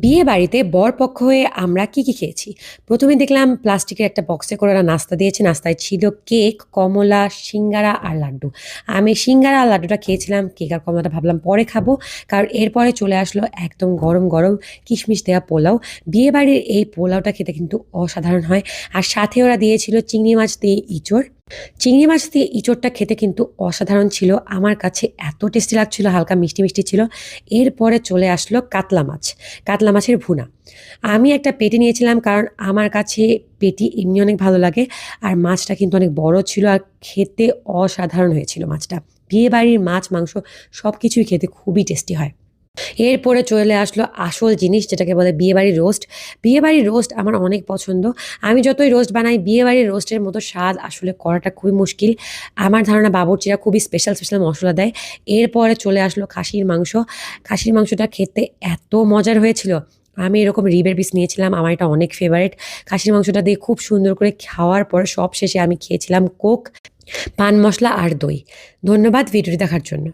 বিয়ে বাড়িতে বরপক্ষ হয়ে আমরা কি খেয়েছি? ১ম এ দেখলাম প্লাস্টিকের একটা বক্সে করে ওরা নাস্তা দিয়েছে। নাস্তায় ছিল কেক, কমলা, সিঙ্গারা আর লাড্ডু। আমি সিঙ্গারা আর লাড্ডুটা খেয়েছিলাম। কেক আর কমলাটা ভাবলাম পরে খাবো। কারণ এরপরে চলে আসলো একদম গরম, গরম কিশমিশ দেওয়া পোলাও। বিয়েবাড়ির এই পোলাওটা খেতে কিন্তু অসাধারণ হয়। আর সাথে ওরা দিয়েছিল চিংড়ি মাছ দিয়ে ইঁচড়। চিংড়ি মাছ দিয়ে ইঁচড়টা খেতে কিন্তু অসাধারণ ছিল। আমার কাছে এত টেস্টি লাগছিল, হালকা মিষ্টি, মিষ্টি ছিল। এরপরে চলে আসলো কাতলা মাছ। কাতলা মাছের ভুনা। আমি একটা পেটি নিয়েছিলাম কারণ আমার কাছে পেটি এমনি অনেক ভালো লাগে। আর মাছটা কিন্তু অনেক বড় ছিল আর খেতে অসাধারণ হয়েছিল মাছটা। বিয়েবাড়ির মাছ, মাংস সবকিছুই খেতে খুবই টেস্টি হয়। এরপরে চলে আসলো আসল জিনিস যেটাকে বলে বিয়েবাড়ির রোস্ট। বিয়েবাড়ির রোস্ট আমার অনেক পছন্দ। আমি যতই রোস্ট বানাই বিয়েবাড়ির রোস্টের মতো স্বাদ আসলে করাটা খুবই মুশকিল। আমার ধারণা বাবুর্চিরা খুবই স্পেশাল, স্পেশাল মসলা দেয়। এরপরে চলে আসলো খাসির মাংস। খাসির মাংসটা খেতে এত মজার হয়েছিল। আমি এরকম রিবের পিস নিয়েছিলাম। আমার এটা অনেক ফেভারিট। খাসির মাংসটা দিয়ে খুব সুন্দর করে খাওয়ার পরে সবশেষে আমি খেয়েছিলাম কোক, পান মসলা আর দই। ধন্যবাদ ভিডিওটি দেখার জন্য।